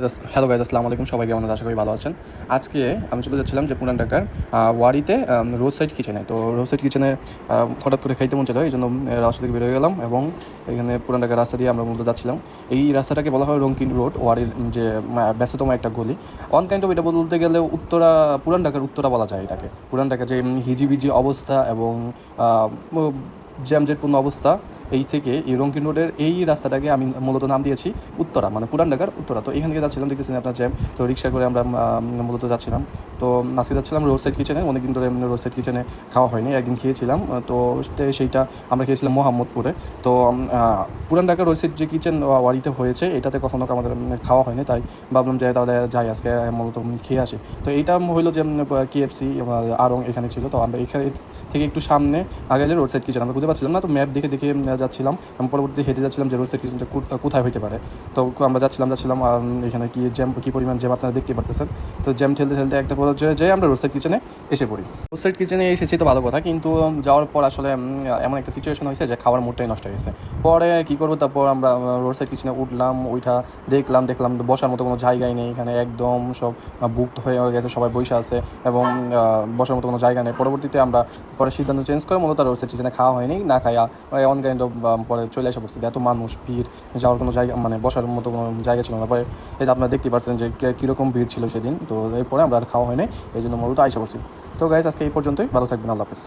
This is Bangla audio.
হ্যালো গাইজ, আসসালামু আলাইকুম। সবাই কেমন আছেন? আশা করি ভালো আছেন। আজকে আমি চলে যাচ্ছিলাম যে পুরান ঢাকার ওয়ারিতে রোড সাইড কিচেনে। তো রোড সাইড কিচেনে হঠাৎ করে খাইতে মন ছিল, এই জন্য রাস্তা থেকে বের হয়ে গেলাম এবং এখানে পুরান ঢাকার রাস্তা দিয়ে আমরা মূলত যাচ্ছিলাম। এই রাস্তাটাকে বলা হয় রঙ্কিন রোড, ওয়ারির যে ব্যস্ততম একটা গলি। অন কাইন্ড অফ এটা বলতে গেলে পুরান ঢাকার উত্তরা বলা যায় এটাকে। পুরান ঢাকার যে হিজিবিজি অবস্থা এবং জ্যামজেটপূর্ণ অবস্থা, এই রঙ্কিন রোডের এই রাস্তাটাকে আমি মূলত নাম দিয়েছি উত্তরা, মানে পুরান ঢাকার উত্তরা। তো এখান থেকে যাচ্ছিলাম, দেখতেছেন আপনার জ্যাম। তো রিক্সা করে আমরা মূলত যাচ্ছিলাম। তো আজকে যাচ্ছিলাম রোড সাইড কিচেনে। অনেকদিন ধরে রোড সাইড কিচেনে খাওয়া হয়নি, একদিন খেয়েছিলাম। তো সেইটা আমরা খেয়েছিলাম মোহাম্মদপুরে। তো পুরান ঢাকার রোড সাইড যে কিচেন ওয়ারিতে হয়েছে, এটাতে কখনো আমাদের খাওয়া হয়নি, তাই ভাবলাম যে তাহলে যাই আজকে মূলত খেয়ে আসি। তো এইটা হইলো যে KFC আরং এখানে ছিল। তো আমরা এখানে থেকে একটু সামনে আগে রোড সাইড কিচেন আমরা খুঁজে পাচ্ছিলাম না, তো ম্যাপ দেখে দেখে যাচ্ছিলাম। পরবর্তীতে হেঁটে যাচ্ছিলাম যে রোড সাইড কিচেনটা কোথায় হতে পারে। তো আমরা যাচ্ছিলাম আর এখানে কী পরিমাণ জ্যাম আপনারা দেখতে পারতেছেন। তো জ্যাম ঠেলতে ঠেলতে একটা পর্যায়ে যেয়ে আমরা রোড সাইড কিচেনে এসে পড়ি। রোড সাইড কিচেনে এসেছি তো ভালো কথা, কিন্তু যাওয়ার পর আসলে এমন একটা সিচুয়েশন হয়েছে যে খাওয়ার মুডটাই নষ্ট হয়ে গেছে। পরে কী করবো, তারপর আমরা রোড সাইড কিচেনে উঠলাম, ওইটা দেখলাম বসার মতো কোনো জায়গায় নেই। এখানে একদম সব বুকড হয়ে গেছে, সবাই বসে আছে এবং বসার মতো কোনো জায়গা নেই। পরবর্তীতে আমরা পরে সিদ্ধান্ত চেঞ্জ করে মূলত রোড সাইড কিচেনে খাওয়া হয়নি, না খাইয়া অন কাইন্ড অফ পরে চলে আসা পড়ছে। এত মানুষ, ভিড়, যাওয়ার কোনো জায়গা, মানে বসার মতো কোনো জায়গা ছিল না। পরে এটা আপনারা দেখতে পাচ্ছেন যে কীরকম ভিড় ছিল সেদিন। তো এরপরে আমরা আর খাওয়া হয়নি, এই জন্য মূলত আইসা পড়ছি। তো গাইজ, আজকে এই পর্যন্তই। ভালো থাকবেন, আল্লাহ হাফেজ।